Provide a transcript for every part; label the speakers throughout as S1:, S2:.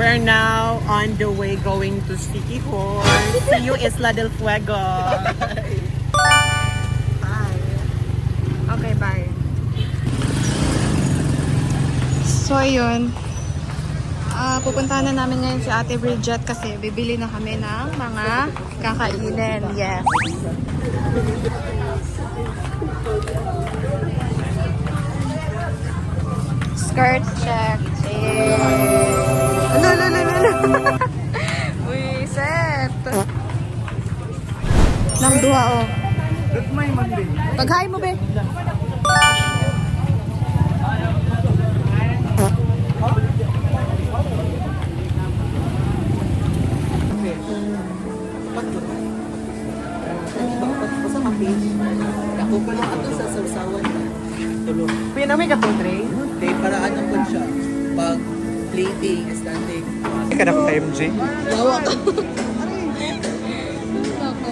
S1: are now on the way going to City Hall. See you Isla del Fuego.
S2: Bye. Okay, bye. So, ayun. Pupuntahan na namin ngayon si Ate Bridget kasi bibili na kami ng mga kakainin. Yes. Skirt check. Ano. Uy, set. Nang duha, oh. Paghain mo, be.
S1: Ako pa lang ato sa sausawan. Tulog. Pinamay ka to, Dre? Dre, paraan ng po siya. Pag plating, standing. Ika na ko kay MJ?
S2: Yawa ka. Ako.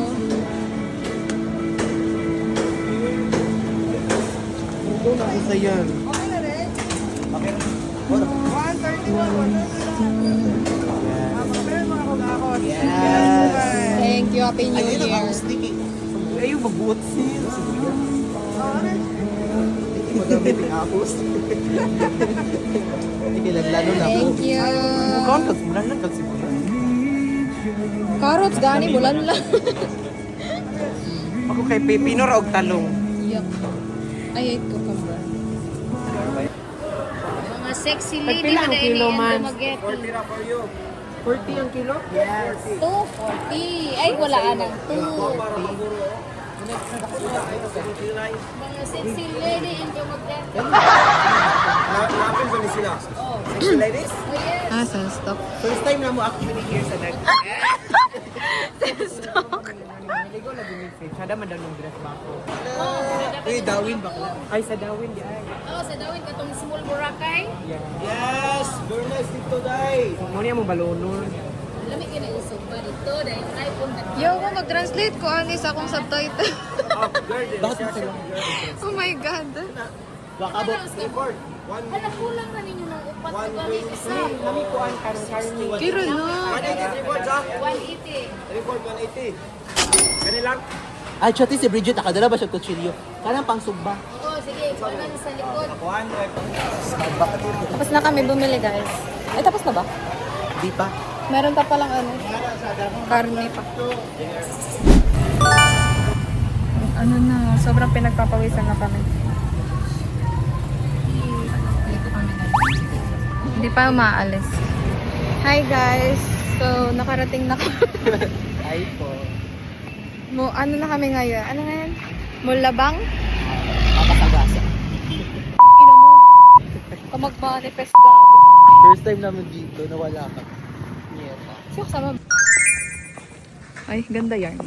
S1: Ito na isa yan. Okay. 131. Yes.
S2: Thank you. Happy New
S1: Ayun
S2: Year.
S1: ang sticky. Ayun, magbuot siya. Madami ng apos. Ikilaglalo na po.
S2: Thank you.
S1: Mukhang kagsimulan lang, kagsimulan.
S2: Carrots, gani, bulan lang.
S1: Ako kay Pepino ra og talong.
S2: Yuck. Ay, ito ka ba?
S3: Mga sexy lady
S1: Pagpila ang
S3: na
S1: kilo, man? 40 ang kilo? Yes.
S3: 240. Ay, wala anang 2. Mga sexy lady in Dumaguete.
S1: Lapin ba ni sila? Sexy ladies?
S3: Oh, yes.
S2: Ah, sa stock.
S1: First time na mo actually here sa Dag. Naligo na din yung Sada madalong dress ba ako? Uy, Dawin ba ko? Ay, sa Dawin di ay.
S3: Oh, sa dawin katong small Boracay.
S1: Yes! Very nice dito, Day! Mo niya mong balonon.
S3: Lamig yun ang usog ba dito dahil iPhone na.
S2: Yo, ko mag-translate ko ang isa kong subtitle.
S1: Bakit mo sila?
S2: Oh my God.
S1: Wakabot. Record.
S3: Hala, kulang na ninyo ng upat na gani isa.
S1: Kami ko ang karni.
S2: Kiro na.
S1: 180 reports ha?
S3: 180.
S1: Report 180. Gani lang. Ay, chati si Bridget, nakadala ba siya kutsilyo? Kanang pang sugba.
S3: Oo, sige. Ikaw na sa likod.
S2: Tapos na kami bumili, guys. Ay, tapos na ba?
S1: Di pa.
S2: Meron pa palang ano. Karne pa. Ano na, sobrang pinagpapawisan na kami. Hindi pa umaalis. Hi guys! So, nakarating na kami.
S1: Ay po.
S2: Ano na kami ngayon? Ano na yan? Mulabang?
S1: Makasagasa.
S2: Ina mo. Kamag-manifest gago.
S1: First time namin dito, nawala ka. Nieta.
S2: Siya kasama. Ay, ganda yan.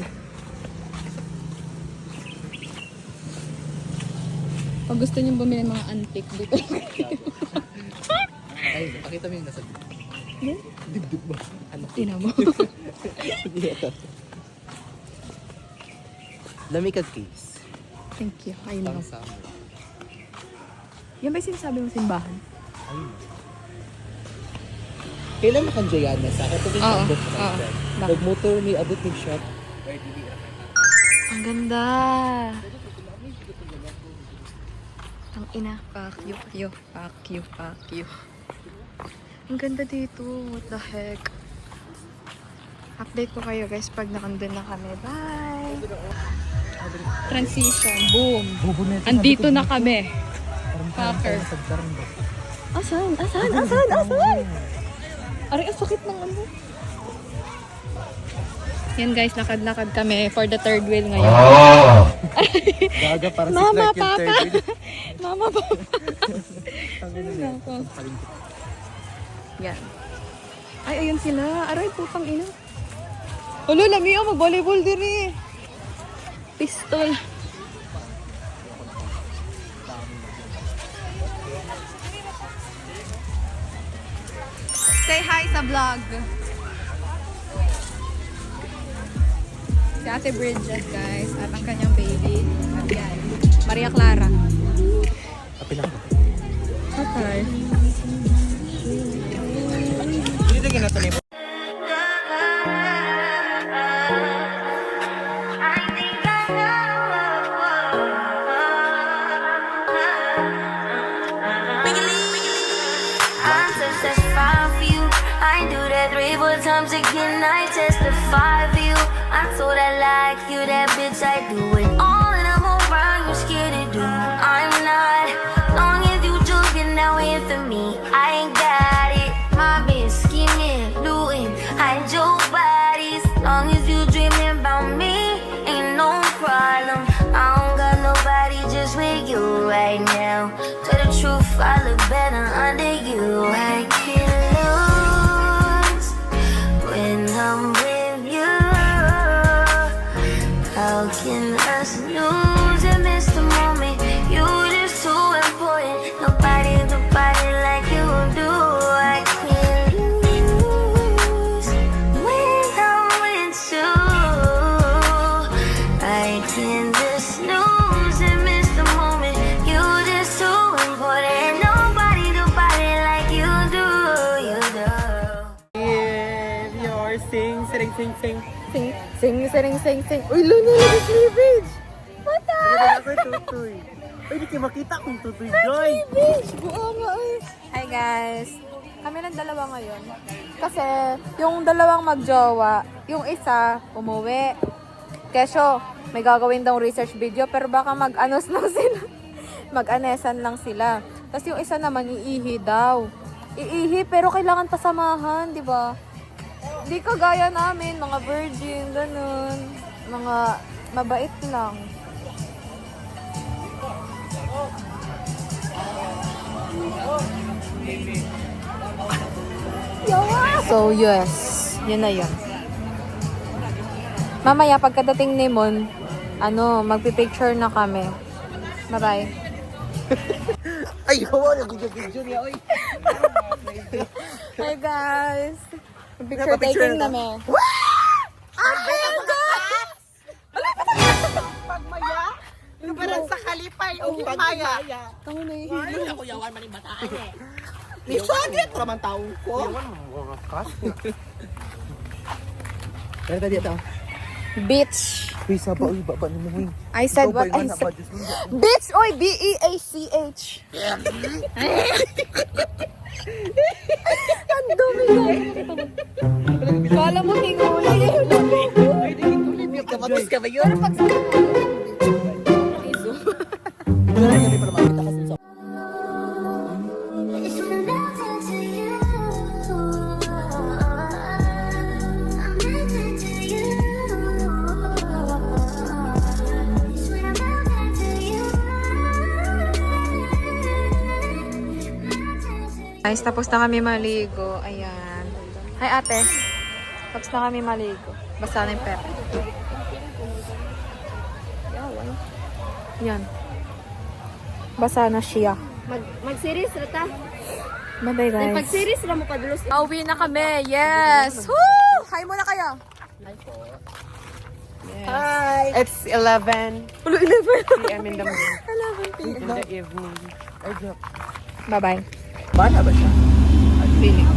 S2: Pag gusto nyo bumili ng mga antique dito.
S1: Ay, pakita mo yung nasa dibdib ba? Ano?
S2: Ina mo.
S1: Nieta. Lami ka case.
S2: Thank you. Ayun
S1: Pang
S2: lang.
S1: summer.
S2: Yan ba yung sinasabi mo simbahan?
S1: Ayun. Kailan mo kang Jayana sa akin? Pagkita
S2: Oo,
S1: abot
S2: oo.
S1: sa friend.
S2: Bakit?
S1: Nag-motor ni abot ng shop.
S2: Ang ganda. Ang ina. Fuck you. Ang ganda dito. What the heck? Update ko kayo guys pag nakandun na kami. Bye! Transition. Boom! Andito na kami. Fucker. Asan? Aray, ang sakit ng ano. Yan guys, lakad-lakad kami for the third wheel ngayon.
S1: Gaga para
S2: Mama,
S1: si Clark yung
S2: Papa!
S1: third wheel.
S2: Mama, Papa! Ako. Yan. Ay, ayun sila. Aray, putang ina. Ulo, lami ako. Mag-volleyball din eh. Pistol. Say hi sa vlog. Si Ate Bridget, guys. At ang kanyang baby. At yan. Maria Clara.
S1: Kapila ko.
S2: Patay.
S1: Dito
S4: tight, do it all and I'm around, you're scared to do. I'm not, long as you joking now here for me, I ain't got it. My bitch scheming, looting, hide your bodies. Long as you dreaming about me, ain't no problem. I don't got nobody just with you right now. Tell the truth, I look better under you. I can't lose when I'm with you. How can us lose and miss the moment? You just too important. Nobody like you do. I can't lose when I'm with you. I can't just lose and miss the moment. You just too important. Nobody like you do. You do.
S1: If you're sing.
S2: Sing. Uy, Luna, nag cleavage! What the?
S1: Ako tutoy. Ay, di kayo makita kung tutoy, Joy.
S2: Cleavage! Buo nga eh. Hi guys! Kami lang dalawa ngayon. Kasi yung dalawang magjowa, yung isa umuwi. Kesyo, may gagawin daw research video pero baka mag-anos lang sila. Mag-anesan lang sila. Tapos yung isa naman iihi daw. Iihi pero kailangan pasamahan, di ba? Di kagaya namin, mga virgin, ganun. Mga mabait lang. So, yes. Yun na yun. Mamaya, pagkadating ni Mon, magpipicture na kami. Bye-bye.
S1: Ay, wow, nag-video niya, oy.
S2: Hi guys! Picture taking na me.
S1: Pagmaya? Yung parang sa kalipay o himaya.
S2: Ako na ihilo.
S1: Ay, ako yawan man yung bataan eh. Ni Swadret naman taong ko. Yawan mo mga kas. Pero tadi ito.
S2: Bitch.
S1: Uy, saba, uy, baba naman, uy.
S2: I said what I said. Bitch! Oy! B-E-A-C-H. Ang dumi lang. Kala mo hinguli.
S1: Kapatid ka ba yun? Wala na kami para makita kasi sa...
S4: It's when I'm down to you. I'm down to you. It's when I'm down to you.
S2: Guys, tapos na kami maligo. Ayan. Hi ate. Tapos na kami maligo. Basta na yung pep. Yan. Basa na siya.
S3: Mag-series na ta.
S2: Bye-bye guys.
S3: Pag-series na mo padulos.
S2: Pauwi na kami. Yes. Woo! Hi muna kayo.
S1: Hi!
S5: It's 11
S2: Ulo 11.
S5: p.m. in the morning.
S2: 11 p.m.
S5: In the evening.
S1: Ay, joke.
S2: Bye-bye.
S1: Bana ba siya?
S2: Feeling.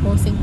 S2: Posing.